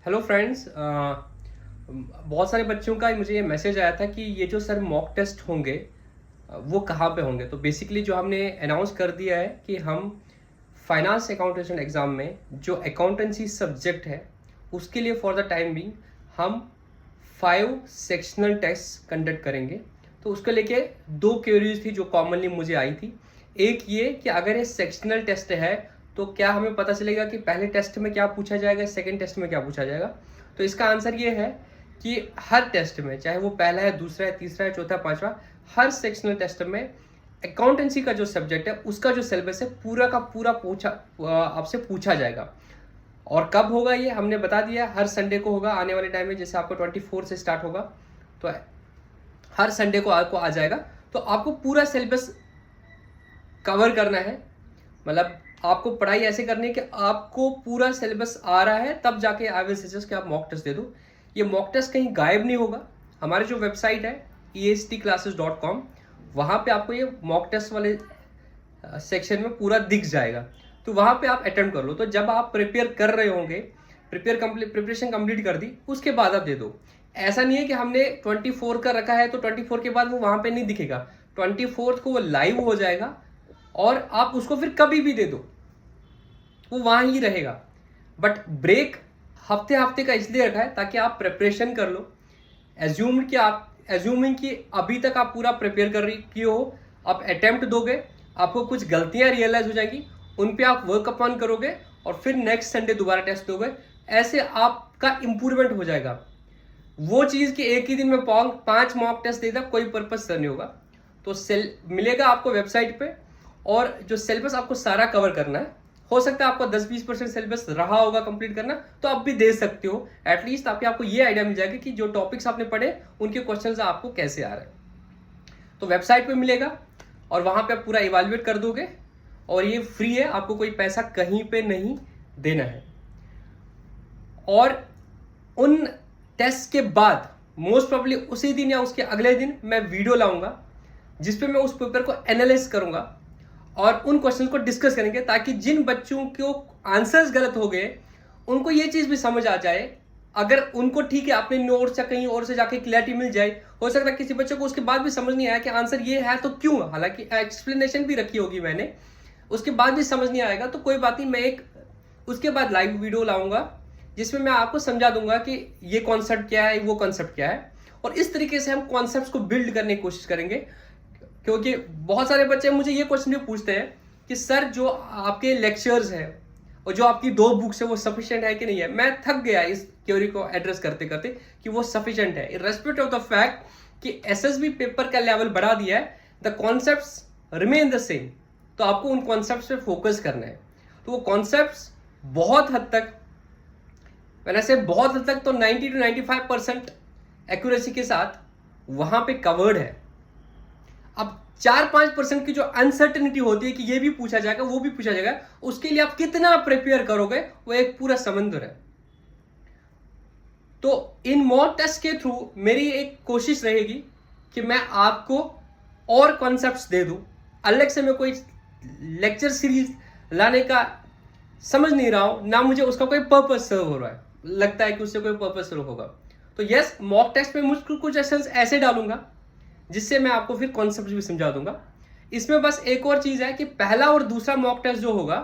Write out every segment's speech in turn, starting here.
Hello friends. बहुत सारे बच्चों का मुझे ये मैसेज आया था कि ये जो सर मॉक टेस्ट होंगे वो कहाँ पे होंगे। तो बेसिकली जो हमने अनाउंस कर दिया है कि हम फाइनेंस अकाउंटेशन एग्ज़ाम में जो अकाउंटेंसी सब्जेक्ट है उसके लिए फॉर द टाइम बिंग हम 5 सेक्शनल टेस्ट कंडक्ट करेंगे। तो उसको लेके 2 क्वेरीज थी जो कॉमनली मुझे आई थी। एक ये कि अगर ये सेक्शनल टेस्ट है तो क्या हमें पता चलेगा कि पहले टेस्ट में क्या पूछा जाएगा, सेकंड टेस्ट में क्या पूछा जाएगा। तो इसका आंसर ये है कि हर टेस्ट में, चाहे वो पहला है, दूसरा है, तीसरा है, चौथा, पांचवा, हर सेक्शनल टेस्ट में अकाउंटेंसी का जो सब्जेक्ट है उसका जो सिलेबस है पूरा का पूरा आपसे पूछा जाएगा। और कब होगा ये हमने बता दिया, हर संडे को होगा आने वाले टाइम में। जैसे आपको 24 से स्टार्ट होगा तो हर संडे को आपको आ जाएगा। तो आपको पूरा सिलेबस कवर करना है, मतलब आपको पढ़ाई ऐसे करनी है कि आपको पूरा सिलेबस आ रहा है, तब जाके आई विल सजेस्ट कि आप मॉक टेस्ट दे दो। ये मॉक टेस्ट कहीं गायब नहीं होगा। हमारी जो वेबसाइट है estclasses.com, वहाँ पे आपको ये मॉक टेस्ट वाले सेक्शन में पूरा दिख जाएगा। तो वहाँ पे आप अटेम्प्ट कर लो। तो जब आप प्रिपेयर कर रहे होंगे, प्रिपरेशन कंप्लीट कर दी, उसके बाद आप दे दो। ऐसा नहीं है कि हमने 24 का रखा है तो 24 के बाद वो वहाँ पे नहीं दिखेगा। 24 को वो लाइव हो जाएगा और आप उसको फिर कभी भी दे दो, वो वहाँ ही रहेगा। बट ब्रेक हफ्ते हफ्ते का इसलिए रखा है ताकि आप प्रिपरेशन कर लो। एज्यूमिंग कि अभी तक आप पूरा प्रिपेयर कर रही किए हो, आप अटेम्प्ट दोगे, आपको कुछ गलतियां रियलाइज हो जाएंगी, उन पे आप वर्क अपॉन करोगे और फिर नेक्स्ट संडे दोबारा टेस्ट दोगे। ऐसे आपका इंप्रूवमेंट हो जाएगा। वो चीज़ कि एक ही दिन में 5 मॉक टेस्ट देता कोई पर्पस नहीं होगा। तो मिलेगा आपको वेबसाइट पे, और जो सिलेबस आपको सारा कवर करना है। हो सकता है आपको 10-20% सिलेबस रहा होगा कंप्लीट करना, तो आप भी दे सकते हो एटलीस्ट, ताकि आपको ये आइडिया मिल जाएगा कि जो टॉपिक्स आपने पढ़े उनके क्वेश्चंस आपको कैसे आ रहे हैं। तो वेबसाइट पे मिलेगा और वहां पे आप पूरा इवैल्यूएट कर दोगे, और ये फ्री है, आपको कोई पैसा कहीं पे नहीं देना है। और उन टेस्ट के बाद मोस्ट प्रोबेबली उसी दिन या उसके अगले दिन मैं वीडियो लाऊंगा जिसपे मैं उस पेपर को एनालाइज करूंगा और उन क्वेश्चन को डिस्कस करेंगे, ताकि जिन बच्चों को आंसर्स गलत हो गए उनको ये चीज भी समझ आ जाए। अगर उनको ठीक है अपने नोट्स या कहीं और से जाके क्लैरिटी मिल जाए, हो सकता है किसी बच्चे को उसके बाद भी समझ नहीं आया कि आंसर ये है तो क्यों, हालांकि एक्सप्लेनेशन भी रखी होगी मैंने, उसके बाद भी समझ नहीं आएगा तो कोई बात नहीं, मैं एक उसके बाद लाइव वीडियो लाऊंगा जिसमें मैं आपको समझा दूंगा कि ये कॉन्सेप्ट क्या है, वो कॉन्सेप्ट क्या है। और इस तरीके से हम कॉन्सेप्ट्स को बिल्ड करने की कोशिश करेंगे। क्योंकि बहुत सारे बच्चे मुझे ये क्वेश्चन भी पूछते हैं कि सर जो आपके लेक्चर्स हैं और जो आपकी 2 बुक्स है वो सफिशिएंट है कि नहीं है। मैं थक गया इस थ्योरी को एड्रेस करते करते कि वो सफिशिएंट है, इर्रेस्पेक्ट ऑफ द फैक्ट कि एसएसबी पेपर का लेवल बढ़ा दिया है, the concepts remain the same. तो आपको उन कॉन्सेप्ट्स पे फोकस करना है। तो वो कॉन्सेप्ट्स बहुत हद तक, मैंने से बहुत हद तक तो 90 to 95% एक्यूरेसी के साथ वहां पे कवर्ड है। अब 4-5% की जो अनसर्टेनिटी होती है कि ये भी पूछा जाएगा, वो भी पूछा जाएगा, उसके लिए आप कितना प्रिपेयर करोगे वो एक पूरा समुद्र है। तो इन मॉक टेस्ट के थ्रू मेरी एक कोशिश रहेगी कि मैं आपको और कॉन्सेप्ट्स दे दूं। अलग से मैं कोई लेक्चर सीरीज लाने का समझ नहीं रहा हूं, ना मुझे उसका कोई पर्पस सर्व हो रहा है, लगता है कि उससे कोई पर्पस सर्व होगा। तो यस, मॉक टेस्ट में मुझको कुछ एसेंस ऐसे डालूंगा जिससे मैं आपको फिर कॉन्सेप्ट भी समझा दूंगा। इसमें बस एक और चीज है कि पहला और दूसरा मॉक टेस्ट जो होगा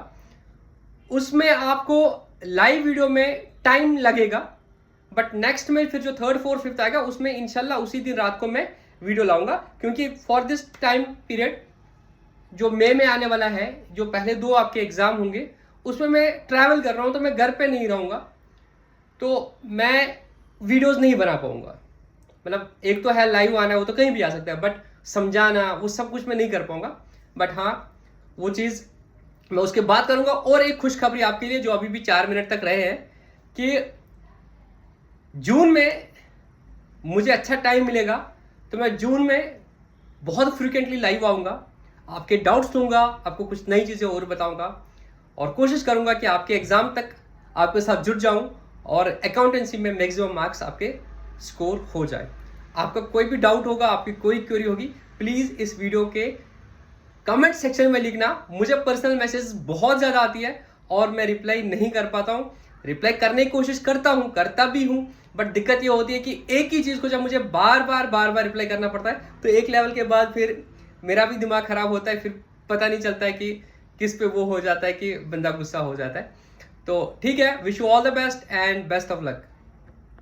उसमें आपको लाइव वीडियो में टाइम लगेगा, बट नेक्स्ट में फिर जो 3rd, 4th, 5th आएगा उसमें इंशाल्लाह उसी दिन रात को मैं वीडियो लाऊंगा। क्योंकि फॉर दिस टाइम पीरियड जो मई में आने वाला है, जो पहले 2 आपके एग्जाम होंगे, उसमें मैं ट्रैवल कर रहा हूं तो मैं घर पे नहीं रहूंगा, तो मैं वीडियोस नहीं बना पाऊंगा। मतलब एक तो है लाइव आना, वो तो कहीं भी आ सकता है, बट समझाना वो सब कुछ मैं नहीं कर पाऊंगा। बट हाँ, वो चीज़ मैं उसके बाद करूंगा। और एक खुशखबरी आपके लिए जो अभी भी 4 मिनट तक रहे हैं, कि जून में मुझे अच्छा टाइम मिलेगा तो मैं जून में बहुत फ्रिक्वेंटली लाइव आऊंगा, आपके डाउट्स लूंगा, आपको कुछ नई चीज़ें और बताऊंगा, और कोशिश करूंगा कि आपके एग्जाम तक आपके साथ जुड़ जाऊं और अकाउंटेंसी में मैक्सिमम मार्क्स आपके स्कोर हो जाए। आपका कोई भी डाउट होगा, आपकी कोई क्वेरी होगी, प्लीज़ इस वीडियो के कमेंट सेक्शन में लिखना। मुझे पर्सनल मैसेज बहुत ज़्यादा आती है और मैं रिप्लाई नहीं कर पाता हूँ, रिप्लाई करने की कोशिश करता भी हूँ, बट दिक्कत ये होती है कि एक ही चीज़ को जब मुझे बार बार रिप्लाई करना पड़ता है तो एक लेवल के बाद फिर मेरा भी दिमाग खराब होता है, फिर पता नहीं चलता है कि किस पे वो हो जाता है कि बंदा गुस्सा हो जाता है। तो ठीक है, wish you all the best and best of luck.